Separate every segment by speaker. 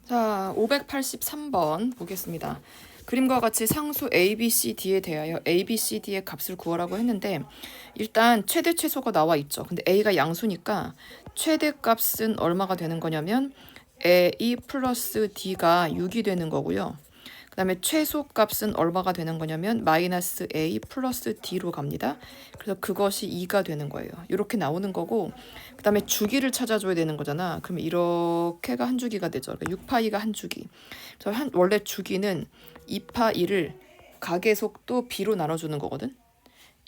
Speaker 1: 자, 583번 보겠습니다. 그림과 같이 상수 A, B, C, D에 대하여 A, B, C, D의 값을 구하라고 했는데 일단 최대 최소가 나와 있죠. 근데 A가 양수니까 최대 값은 얼마가 되는 거냐면 A 플러스 D가 6이 되는 거고요. 그 다음에 최소 값은 얼마가 되는 거냐면 마이너스 A 플러스 D로 갑니다. 그래서 그것이 2가 되는 거예요. 이렇게 나오는 거고 그 다음에 주기를 찾아줘야 되는 거잖아. 그러면 이렇게가 한 주기가 되죠. 그러니까 6파이가 한 주기. 그래서 원래 주기는 2파이를 가계속도 B로 나눠주는 거거든.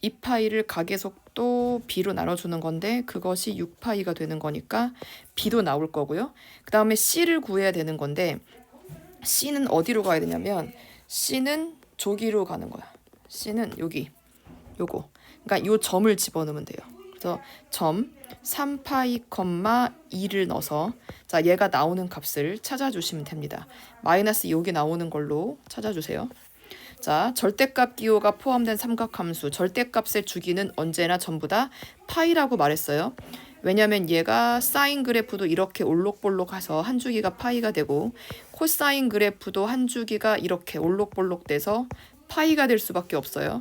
Speaker 1: 2파이를 가계속도 B로 나눠주는 건데 그것이 6파이가 되는 거니까 B도 나올 거고요. 그 다음에 C를 구해야 되는 건데 C는 어디로 가야 되냐면 C는 조기로 가는 거야. C는 여기 요거. 그러니까 요 점을 집어넣으면 돼요. 그래서 점 3파이, 2를 넣어서 자 얘가 나오는 값을 찾아주시면 됩니다. 마이너스 여기 나오는 걸로 찾아주세요. 자, 절대값 기호가 포함된 삼각함수 절대값의 주기는 언제나 전부 다 파이라고 말했어요. 왜냐면 얘가 사인 그래프도 이렇게 올록볼록 해서 한 주기가 파이가 되고 코사인 그래프도 한 주기가 이렇게 올록볼록 돼서 파이가 될 수밖에 없어요.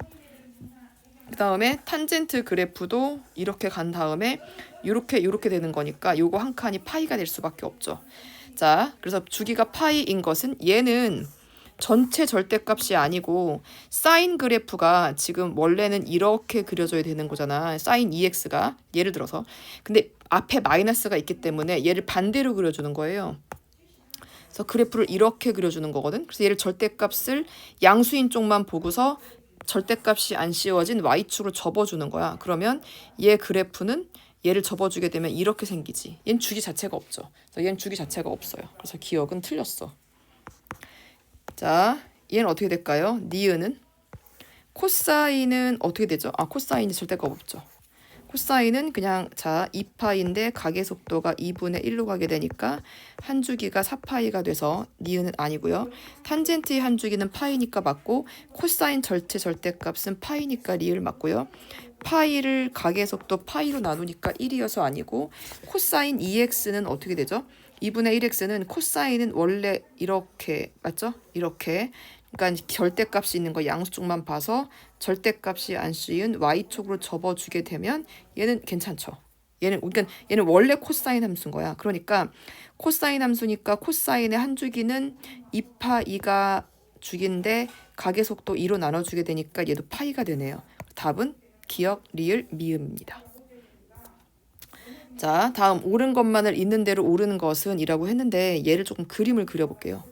Speaker 1: 그 다음에 탄젠트 그래프도 이렇게 간 다음에 이렇게 되는 거니까 요거 한 칸이 파이가 될 수밖에 없죠. 자, 그래서 주기가 파이인 것은 얘는 전체 절대값이 아니고 사인 그래프가 지금 원래는 이렇게 그려져야 되는 거잖아. 사인 2x가 예를 들어서. 근데 앞에 마이너스가 있기 때문에 얘를 반대로 그려주는 거예요. 그래서 그래프를 이렇게 그려주는 거거든. 그래서 얘를 절대값을 양수인 쪽만 보고서 절대값이 안 씌워진 y축으로 접어주는 거야. 그러면 얘 그래프는 얘를 접어주게 되면 이렇게 생기지. 얘는 주기 자체가 없죠. 그래서 얘는 주기 자체가 없어요. 그래서 기억은 틀렸어. 자, 얘는 어떻게 될까요? 니은은 코사인은 어떻게 되죠? 아, 코사인이 절대값 없죠. 코사인은 그냥 자 2파인데 가계속도가 2분의 1로 가게 되니까 한 주기가 4파이가 돼서 니은은 아니고요. 탄젠트의 한 주기는 파이니까 맞고 코사인 전체 절대값은 파이니까 리을 맞고요. 파이를 가계속도 파이로 나누니까 1이어서 아니고 코사인 2x는 어떻게 되죠? 2분의 1x는 코사인은 원래 이렇게 맞죠? 이렇게 그러니까 절대값이 있는 거 양수 쪽만 봐서 절대값이 안 씌운 y축으로 접어주게 되면 얘는 괜찮죠. 얘는 원래 코사인 함수인 거야. 그러니까 코사인 함수니까 코사인의 한 주기는 2파 2가 주기인데 가계속도 2로 나눠주게 되니까 얘도 파이가 되네요. 답은 기억, 리을, 미음입니다. 자, 다음 옳은 것만을 있는 대로 옳은 것은 이라고 했는데 얘를 조금 그림을 그려볼게요.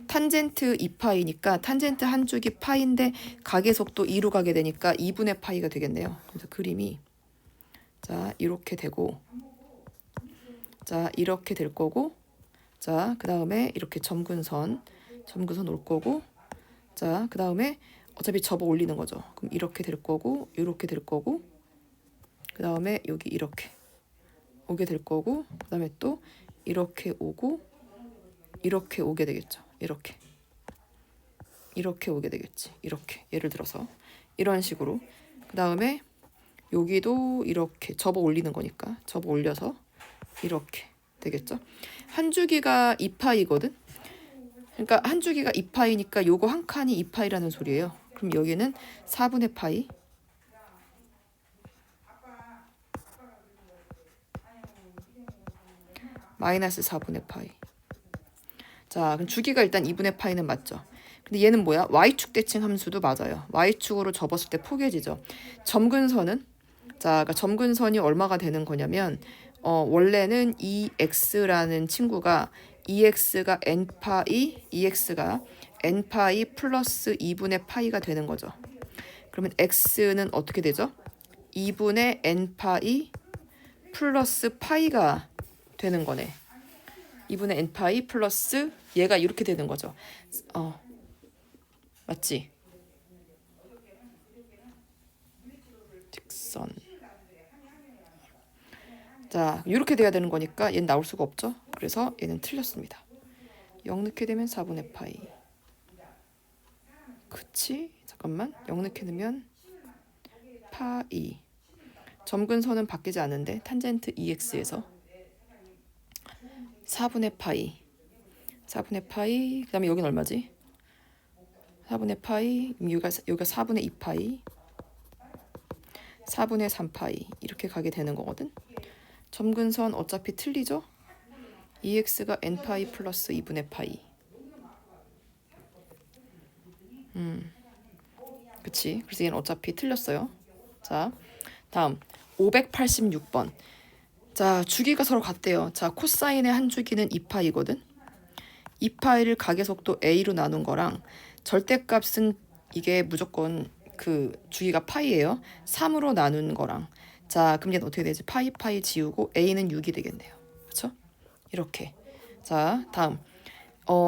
Speaker 1: 탄젠트 2파이니까 탄젠트 한 주기 파인데 가계속도 2로 가게 되니까 2분의 파이가 되겠네요. 그래서 그림이 자 이렇게 되고 자 이렇게 될 거고 자 그 다음에 이렇게 점근선 올 거고 자 그 다음에 어차피 접어 올리는 거죠. 그럼 이렇게 될 거고 이렇게 될 거고 그 다음에 여기 이렇게 오게 될 거고 그 다음에 또 이렇게 오고 이렇게 오게 되겠죠. 이렇게 오게 되겠지. 이렇게 예를 들어서 이런 식으로 그 다음에 여기도 이렇게 접어 올리는 거니까 접어 올려서 이렇게 되겠죠. 한 주기가 2파이거든. 그러니까 한 주기가 2파이니까 요거 한 칸이 2파이라는 소리예요. 그럼 여기는 4분의 파이 마이너스 4분의 파이. 자, 그럼 주기가 일단 2분의 파이는 맞죠. 근데 얘는 뭐야? y축 대칭 함수도 맞아요. y축으로 접었을 때 포개지죠. 점근선은 자, 그러니까 점근선이 얼마가 되는 거냐면 원래는 2x라는 친구가 2x가 n파이 플러스 2분의 파이가 되는 거죠. 그러면 x는 어떻게 되죠? 2분의 n파이 플러스 파이가 되는 거네. 2분의 n파이 플러스 얘가 이렇게 되는 거죠. 맞지? 직선. 자, 이렇게 돼야 되는 거니까 얘는 나올 수가 없죠. 그래서 얘는 틀렸습니다. 0 넣게 되면 4분의 파이. 그치? 잠깐만. 0 넣게 되면 파이. 점근선은 바뀌지 않는데 탄젠트 2x에서 4분의 파이. 4분의 파이. 그다음에 여긴 얼마지? 4분의 파이. 여기가 4분의 2파이. 4분의 3파이. 이렇게 가게 되는 거거든. 점근선 어차피 틀리죠? EX가 n파이 플러스 2분의 파이. 그치? 그래서 얘는 어차피 틀렸어요. 자, 다음 586번. 자, 주기가 서로 같대요. 자, 코사인의 한 주기는 2파이거든. 2파이를 가계속도 a로 나눈 거랑 절대값은 이게 무조건 그 주기가 파이예요. 3으로 나눈 거랑. 자, 그럼 얘는 어떻게 되지? 파이 지우고 a는 6이 되겠네요. 그렇죠? 이렇게. 자, 다음.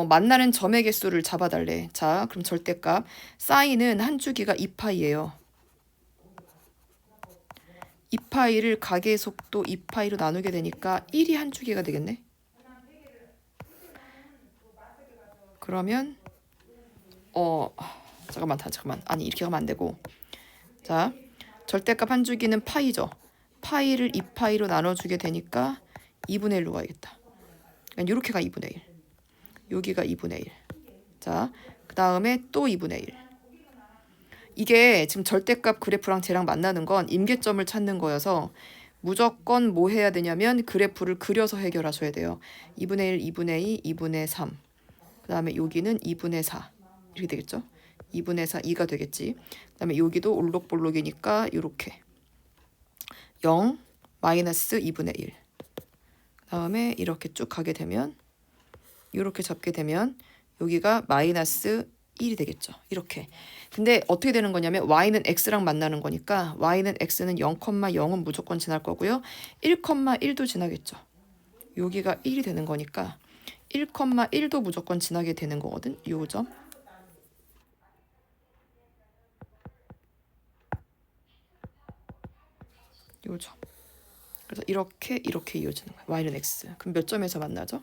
Speaker 1: 만나는 점의 개수를 잡아달래. 자, 그럼 절대값. 사인은 한 주기가 2파이예요. 2파이를 가계속도 2파이로 나누게 되니까 1이 한 주기가 되겠네. 그러면 잠깐만. 아니, 이렇게 하면 안 되고. 자, 절대값 한 주기는 파이죠. 파이를 2파이로 나눠주게 되니까 2분의 1로 가야겠다. 그러니까 이렇게가 2분의 1. 여기가 2분의 1. 자, 그 다음에 또 2분의 1. 이게 지금 절대값 그래프랑 쟤랑 만나는 건 임계점을 찾는 거여서 무조건 뭐 해야 되냐면 그래프를 그려서 해결하셔야 돼요. 2분의 1, 2분의 2, 2분의 3. 그 다음에 여기는 2분의 4. 이렇게 되겠죠? 2분의 4, 2가 되겠지. 그 다음에 여기도 올록볼록이니까 이렇게 0, 마이너스 2분의 1. 그 다음에 이렇게 쭉 가게 되면 이렇게 잡게 되면 여기가 마이너스 1이 되겠죠. 이렇게. 근데 어떻게 되는 거냐면 y는 x랑 만나는 거니까 y는 x는 0,0은 무조건 지날 거고요. 1,1도 지나겠죠. 여기가 1이 되는 거니까 1,1도 무조건 지나게 되는 거거든. 요 점. 요 점. 그래서 이렇게 이어지는 거예요. y는 x. 그럼 몇 점에서 만나죠?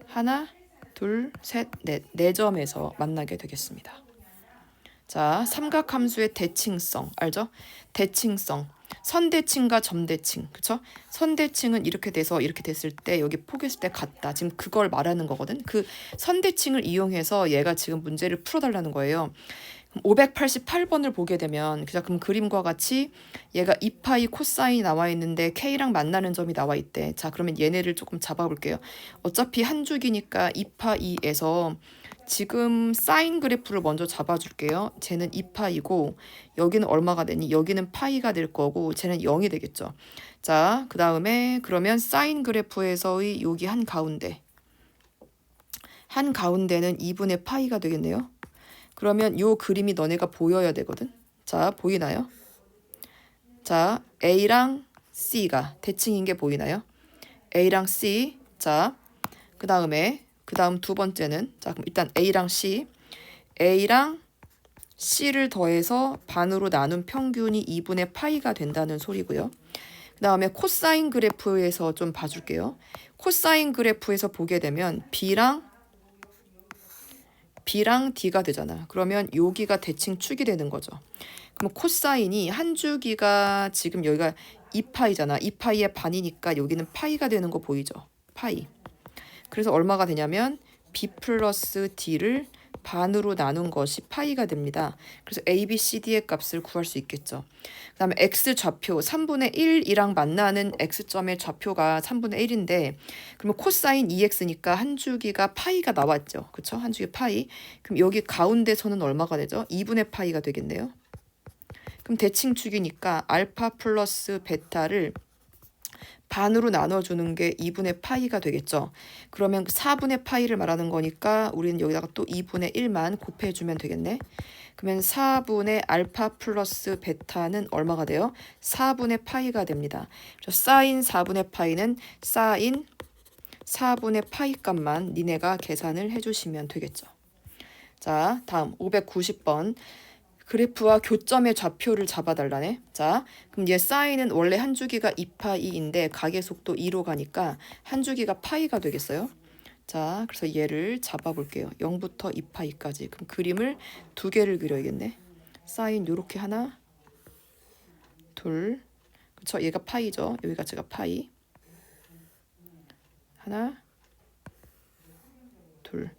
Speaker 1: 하나, 둘, 셋, 넷. 4점에서 만나게 되겠습니다. 자, 삼각함수의 대칭성. 알죠? 대칭성. 선대칭과 점대칭. 그쵸? 선대칭은 이렇게 돼서 이렇게 됐을 때 여기 포개했을 때 같다. 지금 그걸 말하는 거거든. 그 선대칭을 이용해서 얘가 지금 문제를 풀어달라는 거예요. 588번을 보게 되면 그럼 그림과 같이 얘가 2파이 코사인이 나와 있는데 K랑 만나는 점이 나와 있대. 자, 그러면 얘네를 조금 잡아볼게요. 어차피 한 주기니까 2파이에서 지금 사인 그래프를 먼저 잡아줄게요. 쟤는 2파이고 여기는 얼마가 되니? 여기는 파이가 될 거고 쟤는 0이 되겠죠. 자, 그 다음에 그러면 사인 그래프에서의 여기 한가운데는 2분의 파이가 되겠네요. 그러면 요 그림이 너네가 보여야 되거든. 자, 보이나요? 자, A랑 C가 대칭인 게 보이나요? A랑 C. 자, 그 다음 두 번째는 자, 그럼 일단 A랑 C. A랑 C를 더해서 반으로 나눈 평균이 2분의 파이가 된다는 소리고요. 그 다음에 코사인 그래프에서 좀 봐줄게요. 코사인 그래프에서 보게 되면 B랑 D가 되잖아. 그러면 여기가 대칭축이 되는 거죠. 그럼 코사인이 한 주기가 지금 여기가 2파이잖아. 2파이의 반이니까 여기는 파이가 되는 거 보이죠? 파이. 그래서 얼마가 되냐면 B 플러스 D를 반으로 나눈 것이 파이가 됩니다. 그래서 A, B, C, D의 값을 구할 수 있겠죠. 그 다음에 X 좌표 3분의 1이랑 만나는 X점의 좌표가 3분의 1인데 그러면 코사인 2X니까 한 주기가 파이가 나왔죠. 그쵸? 한 주기 파이. 그럼 여기 가운데서는 얼마가 되죠? 2분의 파이가 되겠네요. 그럼 대칭축이니까 알파 플러스 베타를 반으로 나눠주는 게 2분의 파이가 되겠죠. 그러면 4분의 파이를 말하는 거니까 우리는 여기다가 또 2분의 1만 곱해주면 되겠네. 그러면 4분의 알파 플러스 베타는 얼마가 돼요? 4분의 파이가 됩니다. 사인 4분의 파이는 사인 4분의 파이 값만 니네가 계산을 해주시면 되겠죠. 자, 다음 590번. 그래프와 교점의 좌표를 잡아달라네. 자, 그럼 얘 사인은 원래 한 주기가 2파이인데 가계속도 2로 가니까 한 주기가 파이가 되겠어요. 자, 그래서 얘를 잡아볼게요. 0부터 2파이까지. 그럼 그림을 두 개를 그려야겠네. 사인 요렇게 하나, 둘. 그쵸? 얘가 파이죠. 여기가 제가 파이. 하나, 둘.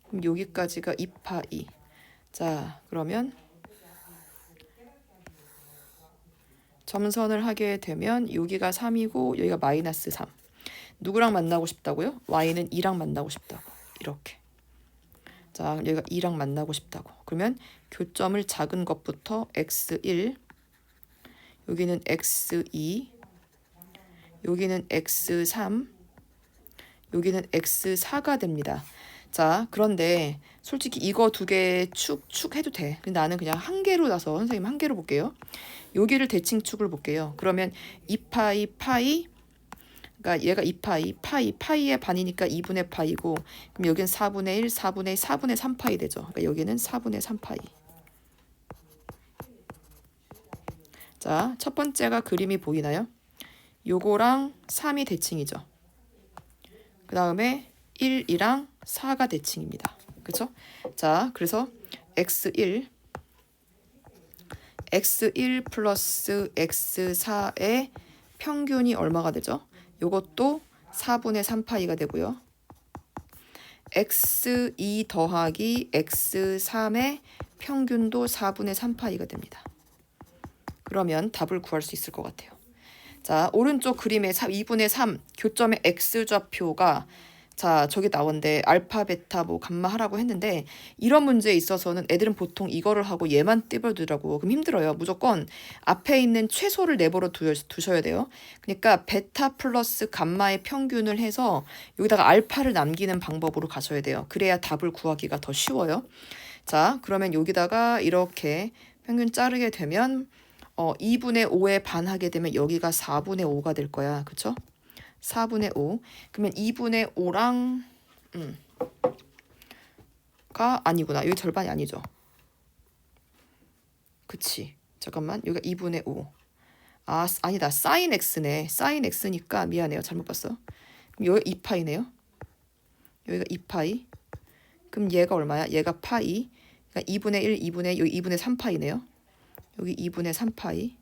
Speaker 1: 그럼 여기까지가 2파이. 자, 그러면 점선을 하게 되면 여기가 3이고 여기가 마이너스 3. 누구랑 만나고 싶다고요? y는 2랑 만나고 싶다고. 이렇게. 자, 여기가 2랑 만나고 싶다고. 그러면 교점을 작은 것부터 x1, 여기는 x2, 여기는 x3, 여기는 x4가 됩니다. 자, 그런데 솔직히 이거 두 개 축 해도 돼. 근데 나는 그냥 한 개로 나서 선생님 한 개로 볼게요. 여기를 대칭축을 볼게요. 그러면 2파이 파이, 그러니까 얘가 2파이 파이의 반이니까 2분의 파이고, 그럼 여기는 4분의 1, 4분의 4분의 3파이 되죠. 그러니까 여기는 4분의 3파이. 자, 첫 번째가 그림이 보이나요? 요거랑 3이 대칭이죠. 그 다음에 1이랑 4가 대칭입니다. 그쵸? 자, 그래서 x1 플러스 x4의 평균이 얼마가 되죠? 요것도 4분의 3파이가 되고요. x2 더하기 x3의 평균도 4분의 3파이가 됩니다. 그러면 답을 구할 수 있을 것 같아요. 자, 오른쪽 그림의 2분의 3 교점의 x좌표가 자, 저기 나온데 알파, 베타, 뭐 감마 하라고 했는데 이런 문제에 있어서는 애들은 보통 이거를 하고 얘만 떼버리더라고. 그럼 힘들어요. 무조건 앞에 있는 최소를 내버려 두셔야 돼요. 그러니까 베타 플러스 감마의 평균을 해서 여기다가 알파를 남기는 방법으로 가셔야 돼요. 그래야 답을 구하기가 더 쉬워요. 자, 그러면 여기다가 이렇게 평균 자르게 되면 2분의 5에 반하게 되면 여기가 4분의 5가 될 거야. 그쵸? 4분의 5. 그러면 2분의 5랑 가 아니구나. 여기 절반이 아니죠. 그치. 잠깐만. 여기가 2분의 5. 아, 아니다. 사인 x네. 사인 x니까 미안해요. 잘못 봤어. 그럼 여기 2파이네요. 여기가 2파이. 그럼 얘가 얼마야? 얘가 파이. 그러니까 2분의 1, 2분의 여기 2분의 3파이네요. 여기 2분의 3파이.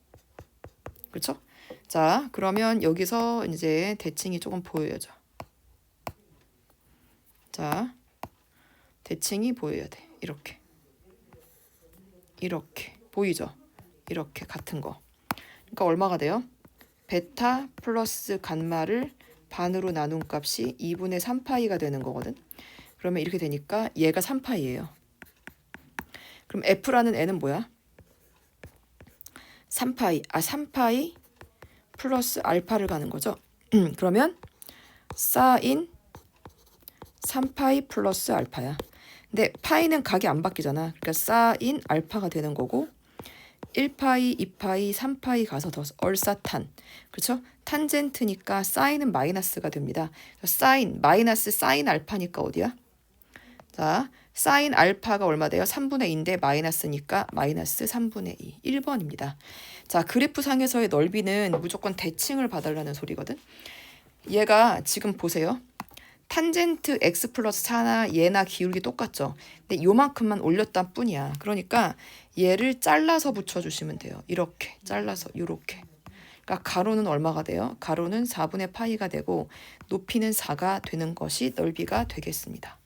Speaker 1: 그렇죠? 자, 그러면 여기서 이제 대칭이 조금 보여야죠. 자, 대칭이 보여야 돼. 이렇게. 이렇게. 보이죠? 이렇게 같은 거. 그러니까 얼마가 돼요? 베타 플러스 감마를 반으로 나눈 값이 2분의 3파이가 되는 거거든. 그러면 이렇게 되니까 얘가 3파이예요. 그럼 F라는 애는 뭐야? 3파이 플러스 알파를 가는 거죠. 그러면 사인 3파이 플러스 알파야. 근데 파이는 각이 안 바뀌잖아. 그러니까 사인 알파가 되는 거고 1파이, 2파이, 3파이 가서 더 얼싸탄. 그렇죠? 탄젠트니까 사인은 마이너스가 됩니다. 사인 마이너스 사인 알파니까 어디야? 자, 사인 알파가 얼마 돼요? 3분의 2인데 마이너스니까 마이너스 3분의 2. 1번입니다. 자, 그래프상에서의 넓이는 무조건 대칭을 봐달라는 소리거든. 얘가 지금 보세요. 탄젠트 x 플러스 4나 얘나 기울기 똑같죠. 근데 요만큼만 올렸다 뿐이야. 그러니까 얘를 잘라서 붙여주시면 돼요. 이렇게 잘라서 요렇게. 그러니까 가로는 얼마가 돼요? 가로는 4분의 파이가 되고 높이는 4가 되는 것이 넓이가 되겠습니다.